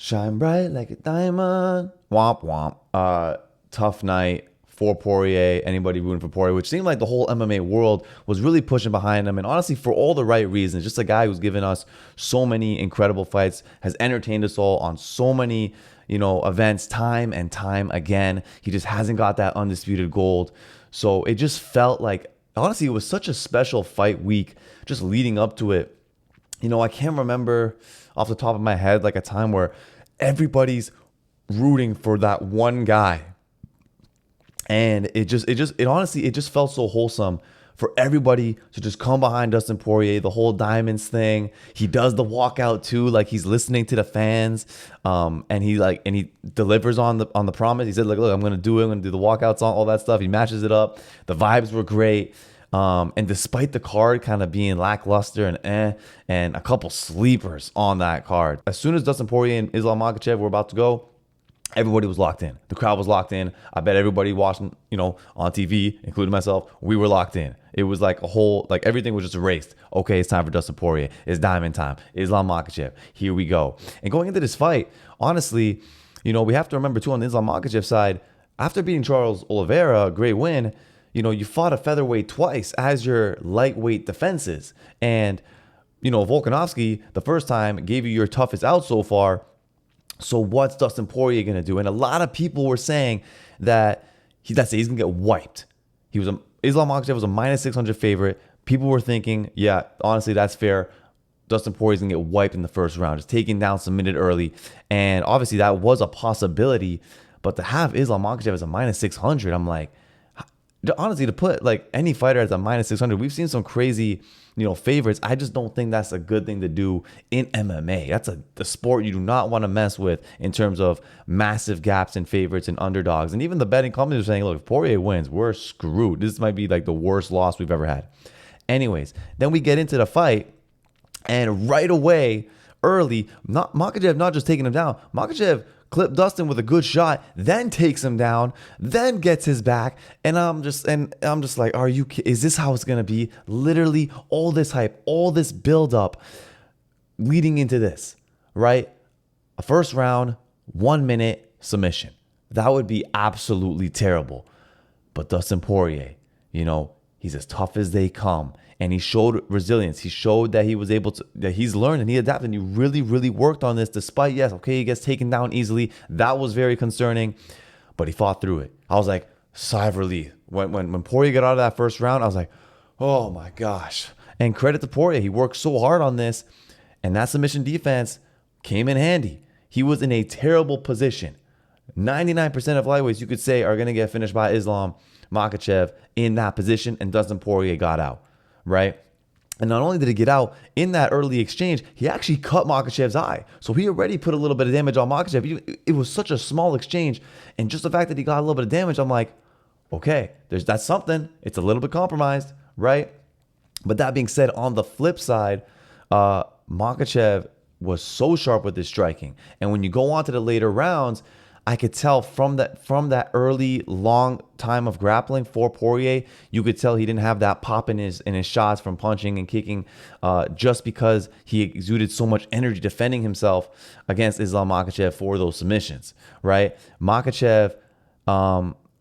Shine bright like a diamond. Womp womp. Tough night for Porier. Anybody rooting for Porier, which seemed like the whole MMA world was really pushing behind him. And honestly, for all the right reasons. Just a guy who's given us so many incredible fights, has entertained us all on so many, events time and time again. He just hasn't got that undisputed gold. So it just felt like, honestly, it was such a special fight week just leading up to it. I can't remember off the top of my head like a time where everybody's rooting for that one guy. And it honestly, it just felt so wholesome for everybody to just come behind Dustin Poirier, the whole Diamonds thing. He does the walkout too, like he's listening to the fans, and he delivers on the promise. He said, look, I'm gonna do it. I'm gonna do the walkout song, all that stuff. He matches it up. The vibes were great, and despite the card kind of being lackluster and a couple sleepers on that card, as soon as Dustin Poirier and Islam Makhachev were about to go, everybody was locked in. The crowd was locked in. I bet everybody watching, on TV, including myself, we were locked in. It was like everything was just erased. Okay, it's time for Dustin Poirier. It's diamond time. Islam Makhachev. Here we go. And going into this fight, honestly, we have to remember too on the Islam Makhachev side, after beating Charles Oliveira, a great win, you fought a featherweight twice as your lightweight defenses. And, Volkanovski, the first time, gave you your toughest out so far. So what's Dustin Poirier going to do? And a lot of people were saying that he's going to get wiped. Islam Makhachev was a minus 600 favorite. People were thinking, yeah, honestly, that's fair. Dustin Poirier's going to get wiped in the first round, just taken down, submitted early. And obviously that was a possibility. But to have Islam Makhachev as a minus 600, I'm like, honestly, to put like any fighter as a minus 600, we've seen some crazy, favorites. I just don't think that's a good thing to do in MMA. That's the sport you do not want to mess with in terms of massive gaps in favorites and underdogs. And even the betting companies are saying, look, if Poirier wins, we're screwed. This might be like the worst loss we've ever had. Anyways, then we get into the fight, and right away, early, Makhachev not just taking him down, Makhachev clipped Dustin with a good shot, then takes him down, then gets his back, and I'm just like, is this how it's gonna be? Literally, all this hype, all this build up, leading into this, right? A first round, 1 minute submission. That would be absolutely terrible. But Dustin Poirier, he's as tough as they come. And he showed resilience. He showed that he was able to, that he's learned and he adapted. And he really, really worked on this despite, yes, okay, he gets taken down easily. That was very concerning, but he fought through it. I was like, sigh of relief. When Poirier got out of that first round, I was like, oh my gosh. And credit to Poirier. He worked so hard on this. And that submission defense came in handy. He was in a terrible position. 99% of lightweights, you could say, are going to get finished by Islam Makhachev in that position. And Dustin Poirier got out. Right? And not only did he get out in that early exchange, he actually cut Makhachev's eye. So he already put a little bit of damage on Makhachev. It was such a small exchange. And just the fact that he got a little bit of damage, I'm like, okay, that's something. It's a little bit compromised, right? But that being said, on the flip side, Makhachev was so sharp with his striking. And when you go on to the later rounds, I could tell from that early long time of grappling for Poirier, you could tell he didn't have that pop in his shots from punching and kicking, just because he exuded so much energy defending himself against Islam Makhachev for those submissions. Right? Makhachev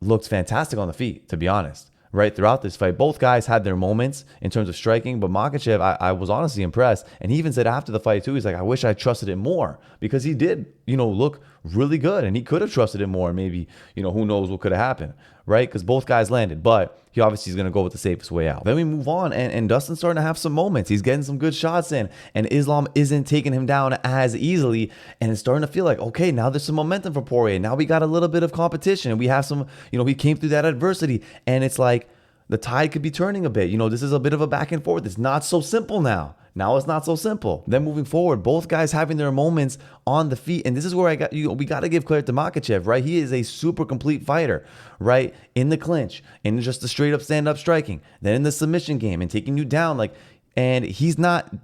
looked fantastic on the feet, to be honest. Right, throughout this fight, both guys had their moments in terms of striking, but Makhachev, I was honestly impressed. And he even said after the fight too, he's like, I wish I trusted it more, because he did, look really good, and he could have trusted it more. Maybe, who knows what could have happened, right? Because both guys landed, but he obviously is going to go with the safest way out. Then we move on, and Dustin's starting to have some moments. He's getting some good shots in, and Islam isn't taking him down as easily, and it's starting to feel like, okay, now there's some momentum for Poirier. Now we got a little bit of competition. We have some, he came through that adversity, and it's like the tide could be turning a bit. This is a bit of a back and forth. It's not so simple now. Now it's not so simple. Then moving forward, both guys having their moments on the feet. And this is where we got to give credit to Makhachev, right? He is a super complete fighter, right? In the clinch, in just the straight up stand up striking, then in the submission game and taking you down. And he's not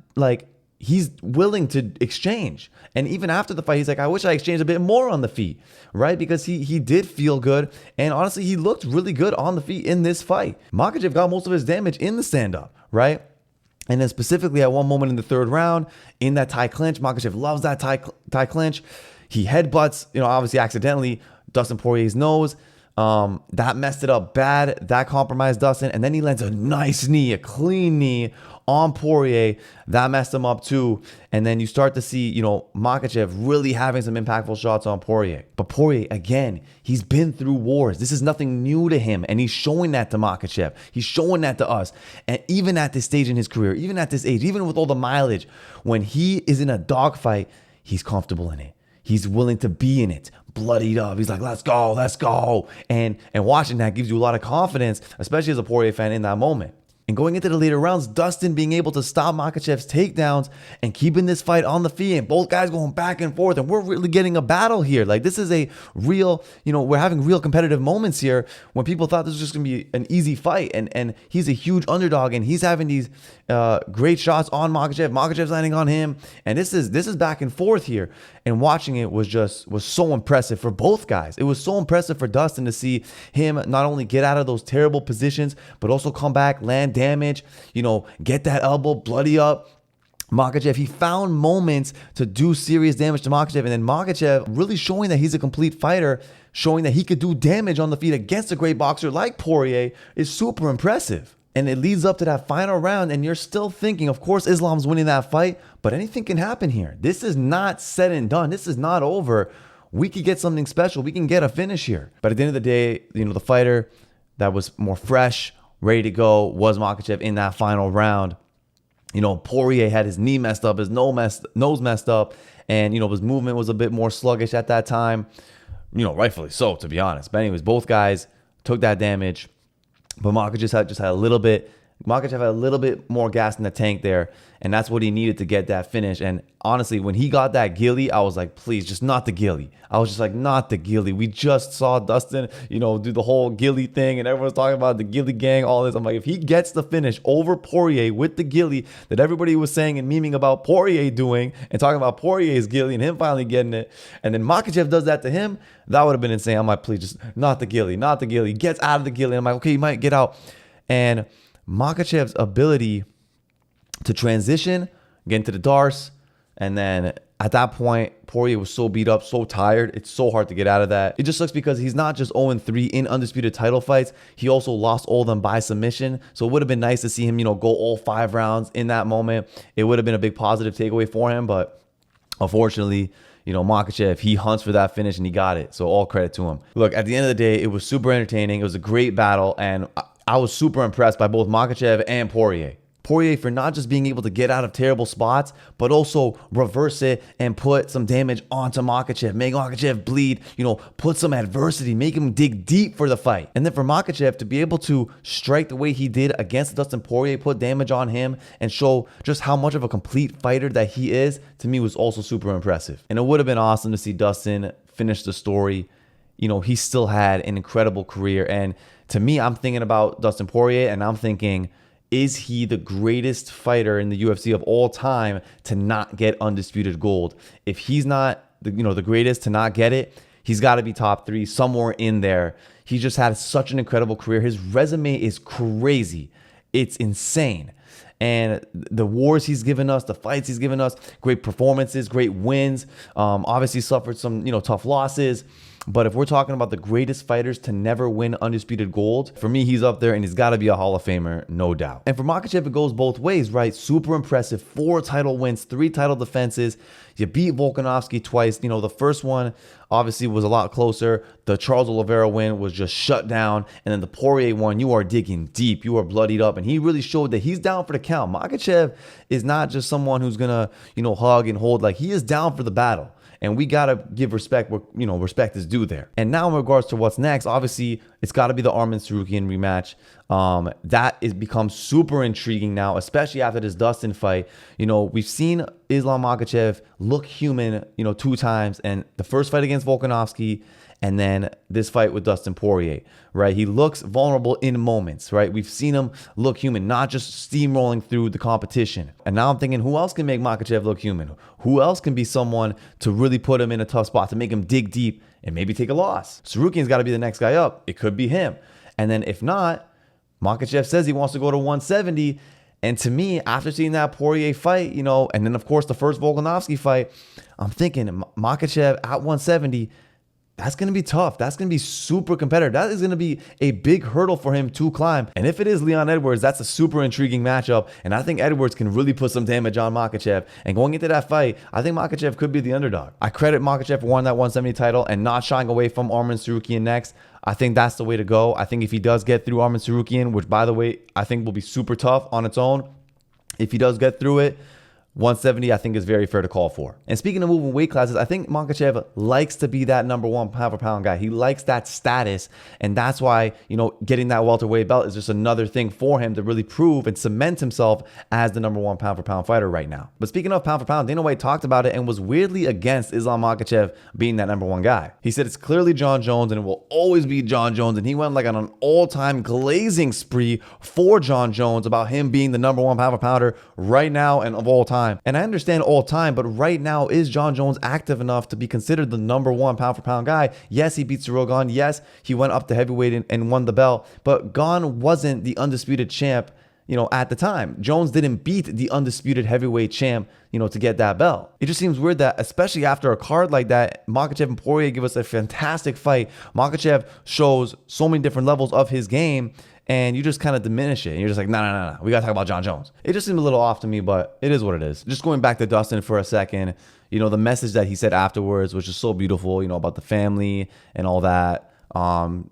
he's willing to exchange. And even after the fight, he's like, I wish I exchanged a bit more on the feet, right? Because he did feel good. And honestly, he looked really good on the feet in this fight. Makhachev got most of his damage in the stand up, right? And then specifically at one moment in the third round, in that tie clinch, Makhachev loves that tie clinch. He headbutts, obviously accidentally, Dustin Poirier's nose. That messed it up bad. That compromised Dustin. And then he lands a nice knee, a clean knee on Poirier. That messed him up too. And then you start to see, Makhachev really having some impactful shots on Poirier. But Poirier, again, he's been through wars. This is nothing new to him. And he's showing that to Makhachev. He's showing that to us. And even at this stage in his career, even at this age, even with all the mileage, when he is in a dogfight, he's comfortable in it. He's willing to be in it, bloodied up. He's like, let's go, let's go. And watching that gives you a lot of confidence, especially as a Poirier fan in that moment. And going into the later rounds, Dustin being able to stop Makhachev's takedowns and keeping this fight on the feet, and both guys going back and forth, and we're really getting a battle here. Like, this is a real, we're having real competitive moments here when people thought this was just going to be an easy fight. And he's a huge underdog, and he's having these great shots on Makhachev. Makhachev's landing on him, and this is back and forth here. And watching it was so impressive for both guys. It was so impressive for Dustin to see him not only get out of those terrible positions, but also come back, land damage, get that elbow, bloody up. Makhachev, he found moments to do serious damage to Makhachev, and then Makhachev really showing that he's a complete fighter, showing that he could do damage on the feet against a great boxer like Poirier is super impressive. And it leads up to that final round, and you're still thinking, of course, Islam's winning that fight, but anything can happen here. This is not said and done. This is not over. We could get something special. We can get a finish here. But at the end of the day, the fighter that was more fresh, ready to go, was Makhachev in that final round. Poirier had his knee messed up, his nose messed up, and, his movement was a bit more sluggish at that time. Rightfully so, to be honest. But anyways, both guys took that damage. But Makhachev had a little bit. Makhachev had a little bit more gas in the tank there, and that's what he needed to get that finish. And honestly, when he got that ghillie, I was like, please, just not the ghillie. I was just like, not the ghillie. We just saw Dustin, do the whole ghillie thing, and everyone's talking about the ghillie gang, all this. I'm like, if he gets the finish over Poirier with the ghillie that everybody was saying and memeing about Poirier doing, and talking about Poirier's ghillie and him finally getting it, and then Makhachev does that to him, that would have been insane. I'm like, please, just not the ghillie, not the ghillie. He gets out of the ghillie. I'm like, okay, he might get out. And Makhachev's ability to transition, get into the darce, and then at that point, Poirier was so beat up, so tired. It's so hard to get out of that. It just sucks because he's not just 0-3 in undisputed title fights. He also lost all of them by submission. So it would have been nice to see him, go all 5 rounds in that moment. It would have been a big positive takeaway for him, but unfortunately, Makhachev, he hunts for that finish and he got it. So all credit to him. Look, at the end of the day, it was super entertaining. It was a great battle, and I was super impressed by both Makhachev and Poirier. Poirier for not just being able to get out of terrible spots, but also reverse it and put some damage onto Makhachev, make Makhachev bleed, put some adversity, make him dig deep for the fight. And then for Makhachev to be able to strike the way he did against Dustin Poirier, put damage on him, and show just how much of a complete fighter that he is, to me was also super impressive. And it would have been awesome to see Dustin finish the story. He still had an incredible career. And to me, I'm thinking about Dustin Poirier, and I'm thinking, is he the greatest fighter in the UFC of all time to not get undisputed gold? If he's not the greatest to not get it, he's got to be top 3, somewhere in there. He just had such an incredible career. His resume is crazy. It's insane. And the wars he's given us, the fights he's given us, great performances, great wins. Obviously suffered some, tough losses. But if we're talking about the greatest fighters to never win undisputed gold, for me, he's up there, and he's got to be a Hall of Famer, no doubt. And for Makhachev, it goes both ways, right? Super impressive. 4 title wins, 3 title defenses. You beat Volkanovski twice. The first one obviously was a lot closer. The Charles Oliveira win was just shut down. And then the Poirier one, you are digging deep. You are bloodied up. And he really showed that he's down for the count. Makhachev is not just someone who's going to, hug and hold. Like, he is down for the battle. And we got to give respect where, respect is due there. And now in regards to what's next, obviously, it's got to be the Arman Tsarukyan rematch. That is becomes super intriguing now, especially after this Dustin fight. We've seen Islam Makhachev look human, 2 times. And the first fight against Volkanovski, and then this fight with Dustin Poirier, right? He looks vulnerable in moments, right? We've seen him look human, not just steamrolling through the competition. And now I'm thinking, who else can make Makhachev look human? Who else can be someone to really put him in a tough spot, to make him dig deep and maybe take a loss? Tsarukyan's got to be the next guy up. It could be him. And then if not, Makhachev says he wants to go to 170. And to me, after seeing that Poirier fight, and then of course the first Volkanovski fight, I'm thinking Makhachev at 170, that's going to be tough. That's going to be super competitive. That is going to be a big hurdle for him to climb. And if it is Leon Edwards, that's a super intriguing matchup. And I think Edwards can really put some damage on Makhachev. And going into that fight, I think Makhachev could be the underdog. I credit Makhachev for winning that 170 title and not shying away from Arman Tsarukyan next. I think that's the way to go. I think if he does get through Arman Tsarukyan, which by the way, I think will be super tough on its own, if he does get through it, 170, I think, is very fair to call for. And speaking of moving weight classes, I think Makhachev likes to be that number one pound for pound guy. He likes that status. And that's why, getting that welterweight belt is just another thing for him to really prove and cement himself as the number one pound for pound fighter right now. But speaking of pound for pound, Dana White talked about it and was weirdly against Islam Makhachev being that number one guy. He said it's clearly Jon Jones and it will always be Jon Jones. And he went like on an all-time glazing spree for Jon Jones about him being the number one pound for pounder right now and of all time. And I understand all time, but right now, is Jon Jones active enough to be considered the number one pound for pound guy? Yes, he beat Cyril Gane. Yes, he went up to heavyweight and won the belt, but Gane wasn't the undisputed champ, at the time. Jones didn't beat the undisputed heavyweight champ, to get that belt. It just seems weird that, especially after a card like that, Makhachev and Poirier give us a fantastic fight. Makhachev shows so many different levels of his game, and you just kind of diminish it. And you're just like, no. We got to talk about Jon Jones. It just seemed a little off to me, but it is what it is. Just going back to Dustin for a second, the message that he said afterwards was just so beautiful, about the family and all that. It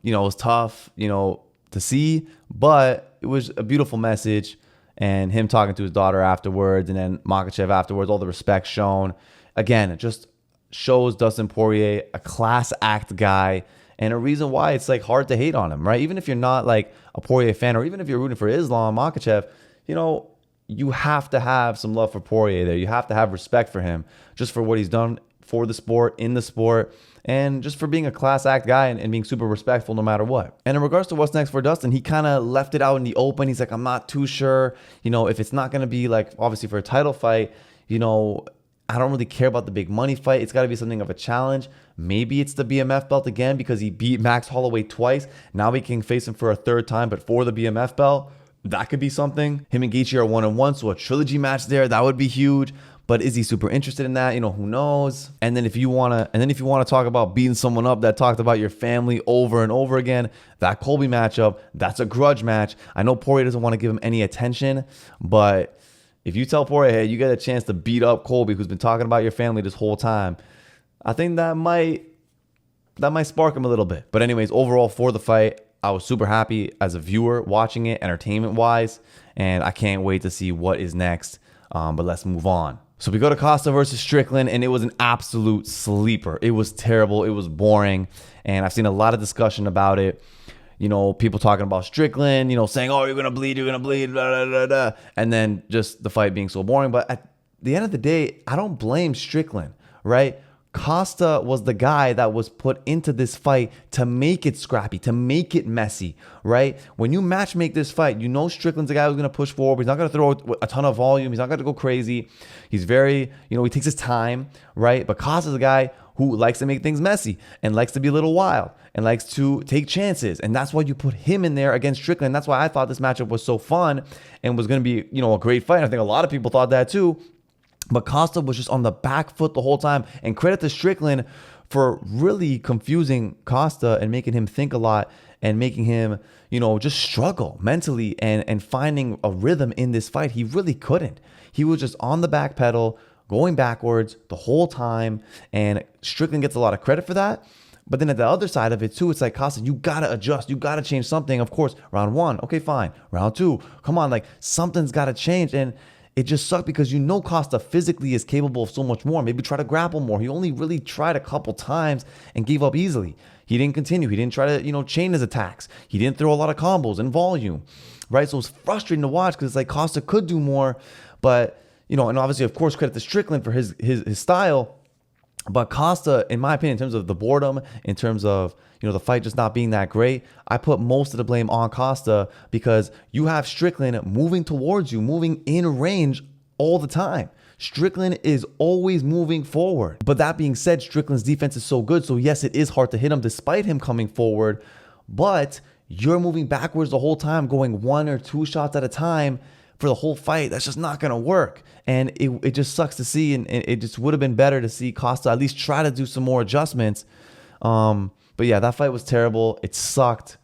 was tough, to see, but it was a beautiful message. And him talking to his daughter afterwards, and then Makhachev afterwards, all the respect shown. Again, it just shows Dustin Poirier a class act guy, and a reason why it's like hard to hate on him, right? Even if you're not like a Poirier fan, or even if you're rooting for Islam Makhachev, you have to have some love for Poirier there. You have to have respect for him just for what he's done for the sport, in the sport, and just for being a class act guy and being super respectful no matter what. And in regards to what's next for Dustin, he kind of left it out in the open. He's like, I'm not too sure, if it's not going to be like, obviously for a title fight, I don't really care about the big money fight. It's got to be something of a challenge. Maybe it's the BMF belt again because he beat Max Holloway twice. Now we can face him for a third time, but for the BMF belt, that could be something. Him and Gaethje are 1-1, so a trilogy match there, that would be huge. But is he super interested in that? Who knows? And then if you want to talk about beating someone up that talked about your family over and over again, that Colby matchup, that's a grudge match. I know Poirier doesn't want to give him any attention, but if you tell Poirier, hey, you get a chance to beat up Colby, who's been talking about your family this whole time, I think that might spark him a little bit. But anyways, overall for the fight, I was super happy as a viewer watching it, entertainment-wise, and I can't wait to see what is next. But let's move on. So we go to Costa versus Strickland, and it was an absolute sleeper. It was terrible. It was boring, and I've seen a lot of discussion about it. People talking about Strickland, saying, oh, you're going to bleed, blah, blah, blah, blah. And then just the fight being so boring. But at the end of the day, I don't blame Strickland, right? Costa was the guy that was put into this fight to make it scrappy, to make it messy, right? When you match make this fight, Strickland's the guy who's going to push forward. He's not going to throw a ton of volume. He's not going to go crazy. He's very, he takes his time, right? But Costa's a guy who likes to make things messy and likes to be a little wild and likes to take chances. And that's why you put him in there against Strickland. That's why I thought this matchup was so fun and was going to be, a great fight. I think a lot of people thought that too. But Costa was just on the back foot the whole time. And credit to Strickland for really confusing Costa and making him think a lot and making him, just struggle mentally and finding a rhythm in this fight. He really couldn't. He was just on the back pedal, going backwards the whole time. And Strickland gets a lot of credit for that. But then at the other side of it too, it's like, Costa, you got to adjust. You got to change something. Of course, round one. Okay, fine. Round two. Come on. Like something's got to change. And it just sucked because Costa physically is capable of so much more. Maybe try to grapple more. He only really tried a couple times and gave up easily. He didn't continue. He didn't try to, chain his attacks. He didn't throw a lot of combos and volume, right? So it was frustrating to watch because it's like Costa could do more. But, and obviously, of course, credit to Strickland for his style. But Costa, in my opinion, in terms of the boredom, in terms of, the fight just not being that great, I put most of the blame on Costa because you have Strickland moving towards you, moving in range all the time. Strickland is always moving forward. But that being said, Strickland's defense is so good. So yes, it is hard to hit him despite him coming forward. But you're moving backwards the whole time, going one or two shots at a time for the whole fight, that's just not going to work. And it just sucks to see. And it just would have been better to see Costa at least try to do some more adjustments. But yeah, that fight was terrible. It sucked.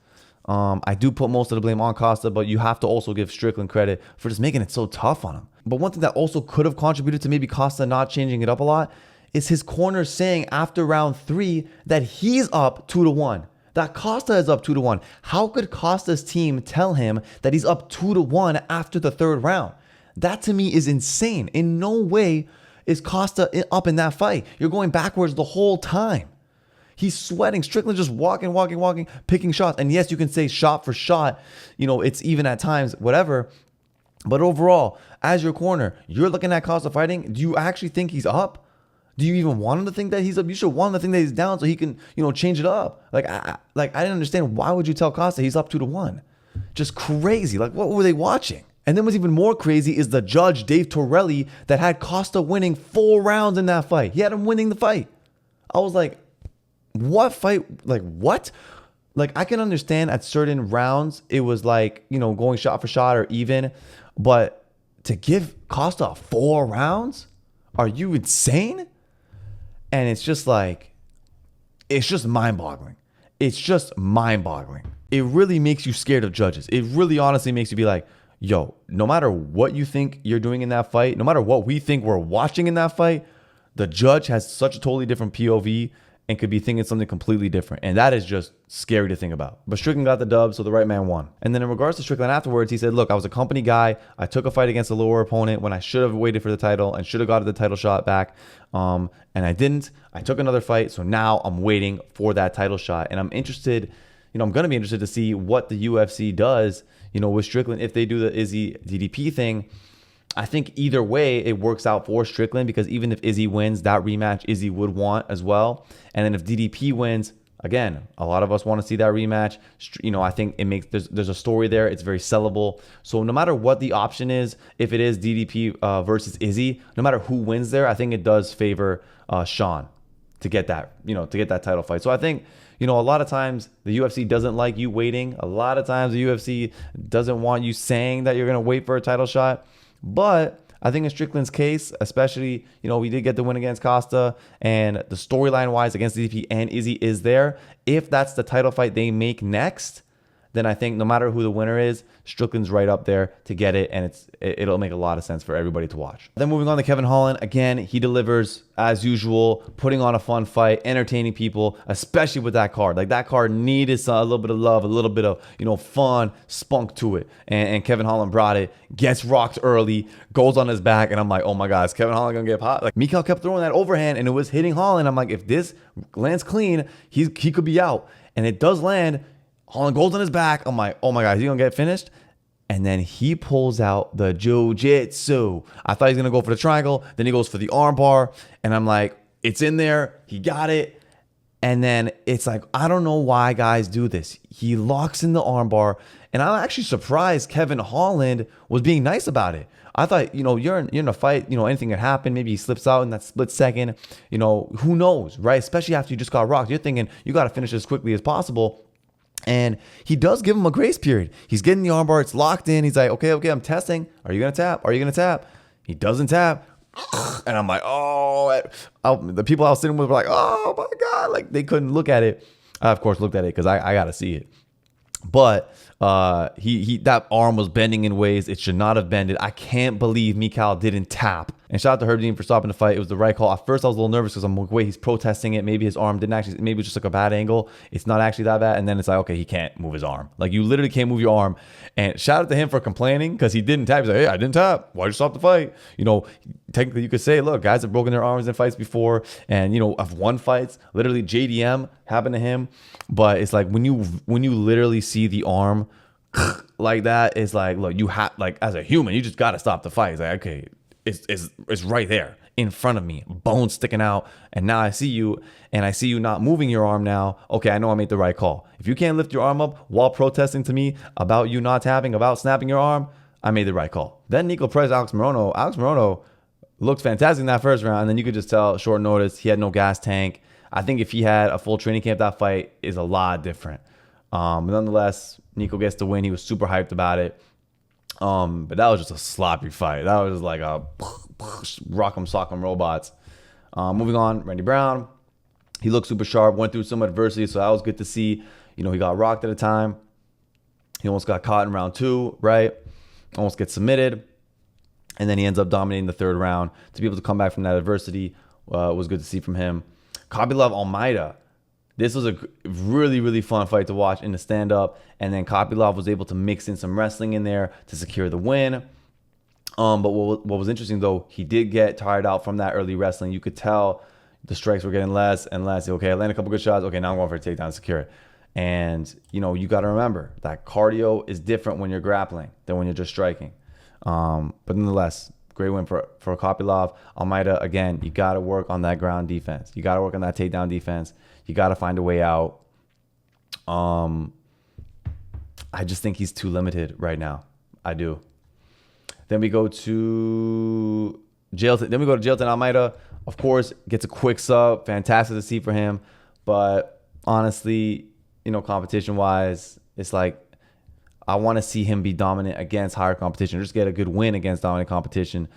I do put most of the blame on Costa, but you have to also give Strickland credit for just making it so tough on him. But one thing that also could have contributed to maybe Costa not changing it up a lot is his corner saying after round 3 that he's up 2-1. That Costa is up 2-1. How could Costa's team tell him that he's up 2-1 after the 3rd round? That to me is insane. In no way is Costa up in that fight. You're going backwards the whole time. He's sweating. Strickland just walking, picking shots. And yes, you can say shot for shot. It's even at times, whatever. But overall, as your corner, you're looking at Costa fighting. Do you actually think he's up? Do you even want him to think that he's up? You should want him to think that he's down so he can, change it up. I didn't understand. Why would you tell Costa he's up 2-1? Just crazy. What were they watching? And then what's even more crazy is the judge, Dave Torelli, that had Costa winning 4 rounds in that fight. He had him winning the fight. I was like, what fight? What? I can understand at certain rounds, it was going shot for shot or even. But to give Costa 4 rounds? Are you insane? And it's just mind-boggling. It's just mind-boggling. It really makes you scared of judges. It really honestly makes you be like, yo, no matter what you think you're doing in that fight, no matter what we think we're watching in that fight, the judge has such a totally different POV and could be thinking something completely different. And that is just scary to think about. But Strickland got the dub, so the right man won. And then in regards to Strickland afterwards, he said, look, I was a company guy. I took a fight against a lower opponent when I should have waited for the title and should have got the title shot back. And I didn't. I took another fight, so now I'm waiting for that title shot. And I'm interested, I'm going to be interested to see what the UFC does, with Strickland if they do the Izzy DDP thing. I think either way, it works out for Strickland because even if Izzy wins, that rematch Izzy would want as well. And then if DDP wins, again, a lot of us want to see that rematch. I think it makes there's a story there. It's very sellable. So no matter what the option is, if it is DDP versus Izzy, no matter who wins there, I think it does favor Sean to get that, to get that title fight. So I think, a lot of times the UFC doesn't like you waiting. A lot of times the UFC doesn't want you saying that you're going to wait for a title shot. But I think in Strickland's case, especially, we did get the win against Costa and the storyline wise against DDP and Izzy is there. If that's the title fight they make next, then I think no matter who the winner is, Strickland's right up there to get it. And it'll make a lot of sense for everybody to watch. Then moving on to Kevin Holland. Again, he delivers as usual, putting on a fun fight, entertaining people, especially with that card. That card needed a little bit of love, a little bit of, fun, spunk to it. And Kevin Holland brought it, gets rocked early, goes on his back. And I'm like, oh my God, is Kevin Holland going to get hot? MIchal kept throwing that overhand and it was hitting Holland. I'm like, if this lands clean, he could be out. And it does land. Holland goes on his back. I'm like, oh my God, is he going to get finished? And then he pulls out the jiu-jitsu. I thought he was going to go for the triangle. Then he goes for the arm bar. And I'm like, it's in there. He got it. And then it's like, I don't know why guys do this. He locks in the arm bar. And I'm actually surprised Kevin Holland was being nice about it. I thought, you're in a fight, anything could happen. Maybe he slips out in that split second. Who knows, right? Especially after you just got rocked. You're thinking, you got to finish as quickly as possible. And he does give him a grace period. He's getting the armbar. It's locked in. He's like, okay, I'm testing. Are you going to tap? Are you going to tap? He doesn't tap. And I'm like, the people I was sitting with were like, oh my God. They couldn't look at it. I, of course, looked at it because I got to see it. But he that arm was bending in ways it should not have bended. I can't believe MIchal didn't tap. And shout out to Herb Dean for stopping the fight. It was the right call. At first, I was a little nervous because I'm like, wait, he's protesting it. Maybe his arm didn't actually, maybe it's just a bad angle. It's not actually that bad. And then it's like, okay, he can't move his arm. You literally can't move your arm. And shout out to him for complaining because he didn't tap. He's like, hey, I didn't tap. Why'd you stop the fight? Technically you could say, look, guys have broken their arms in fights before. And, I've won fights. Literally JDM happened to him. But it's like when you literally see the arm like that, it's like, look, you have, as a human, you just got to stop the fight. It's like, okay, it's right there in front of me, bones sticking out. And now I see you and I see you not moving your arm now. Okay, I know I made the right call. If you can't lift your arm up while protesting to me about you not tapping, about snapping your arm, I made the right call. Then Nico Perez, Alex Morono looked fantastic in that first round. And then you could just tell short notice, he had no gas tank. I think if he had a full training camp, that fight is a lot different. But nonetheless, Nico gets the win. He was super hyped about it. But that was just a sloppy fight. That was just like a rock'em sock'em robots. Moving on, Randy Brown. He looked super sharp, went through some adversity, so that was good to see. You know, he got rocked at a time. He almost got caught in round 2, right? Almost gets submitted. And then he ends up dominating the 3rd round. To be able to come back from that adversity was good to see from him. Kopylov, Almeida. This was a really, really fun fight to watch in the stand-up. And then Kopylov was able to mix in some wrestling in there to secure the win. But what was interesting, though, he did get tired out from that early wrestling. You could tell the strikes were getting less and less. Okay, I landed a couple good shots. Okay, now I'm going for a takedown to secure it. And, you know, you got to remember that cardio is different when you're grappling than when you're just striking. But nonetheless, great win for Kopylov. Almeida, again, you got to work on that ground defense. You got to work on that takedown defense. You got to find a way out. I just think he's too limited right now. I do. Then we go to Jailton Almeida. Of course, gets a quick sub. Fantastic to see for him. But honestly, you know, competition-wise, it's like I want to see him be dominant against higher competition. Or just get a good win against dominant competition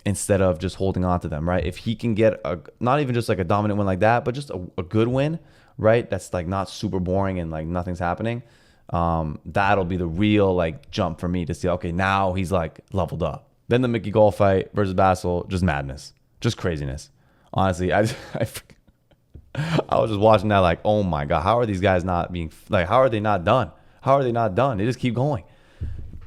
instead of just holding on to them, right? If he can get not even just like a dominant win like that, but just a good win, right? That's like not super boring and like nothing's happening. That'll be the real like jump for me to see, okay, now he's like leveled up. Then the Gall fight versus Basil, just madness, just craziness. Honestly, I was just watching that like, oh my God, how are these guys not being, like, how are they not done? How are they not done? They just keep going.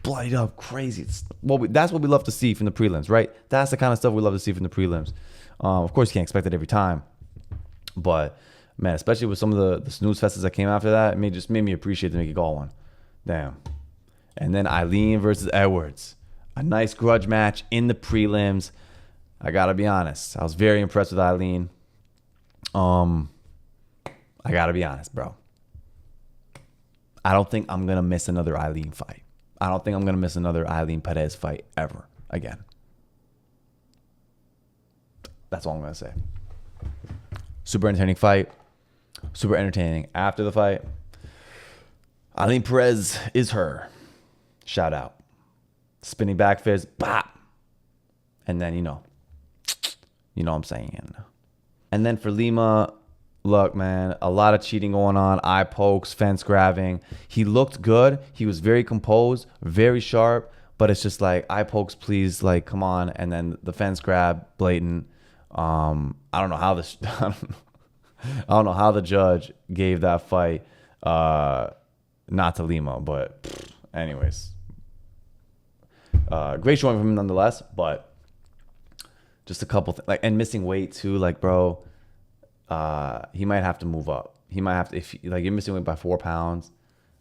Bloodied up, crazy. That's what we love to see from the prelims, right? That's the kind of stuff we love to see from the prelims. Of course, you can't expect it every time. But, man, especially with some of the snooze fests that came after that, it just made me appreciate the Gall one. Damn. And then Eileen versus Edwards. A nice grudge match in the prelims. I got to be honest. I was very impressed with Eileen. I got to be honest, bro. I don't think I'm going to miss another Eileen fight. I don't think I'm going to miss another Eileen Perez fight ever again. That's all I'm going to say. Super entertaining fight. Super entertaining after the fight. Eileen Perez is her. Shout out. Spinning back fist. Bop. And then, you know what I'm saying. And then for Lima, look, man, a lot of cheating going on. Eye pokes, fence grabbing. He looked good. He was very composed, very sharp. But it's just like, eye pokes, please, like, come on. And then the fence grab, blatant. I don't know how this. I don't know how the judge gave that fight not to Lima. But anyways, great showing from him nonetheless. But just a couple things, like, and missing weight too, like, bro. He might have to move up. He might have to, if like you're missing weight by 4 pounds,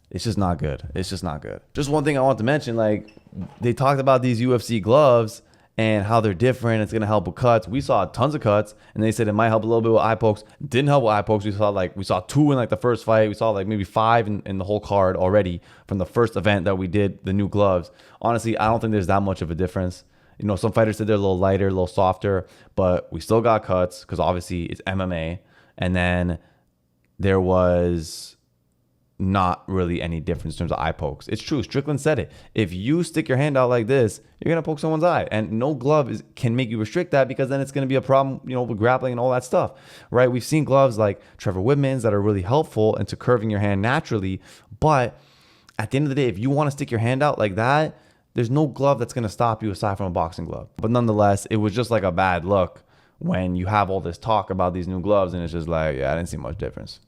it's just not good. It's just not good. Just one thing I want to mention, like, they talked about these UFC gloves and how they're different. It's gonna help with cuts. We saw tons of cuts, and they said it might help a little bit with eye pokes. Didn't help with eye pokes. We saw 2 in like the first fight. We saw like maybe 5 in the whole card already from the first event that we did, the new gloves. Honestly, I don't think there's that much of a difference. You know, some fighters said they're a little lighter, a little softer, but we still got cuts because obviously it's MMA. And then there was not really any difference in terms of eye pokes. It's true. Strickland said it. If you stick your hand out like this, you're going to poke someone's eye. And no glove can make you restrict that, because then it's going to be a problem, you know, with grappling and all that stuff, right? We've seen gloves like Trevor Whitman's that are really helpful into curving your hand naturally. But at the end of the day, if you want to stick your hand out like that, there's no glove that's going to stop you aside from a boxing glove. But nonetheless, it was just like a bad look when you have all this talk about these new gloves, and it's just like, yeah, I didn't see much difference.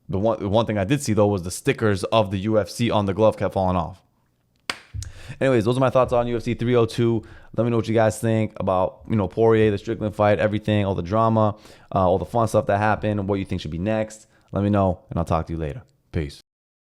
The one thing I did see, though, was the stickers of the UFC on the glove kept falling off. Anyways, those are my thoughts on UFC 302. Let me know what you guys think about, you know, Porier, the Strickland fight, everything, all the drama, all the fun stuff that happened, and what you think should be next. Let me know, and I'll talk to you later. Peace.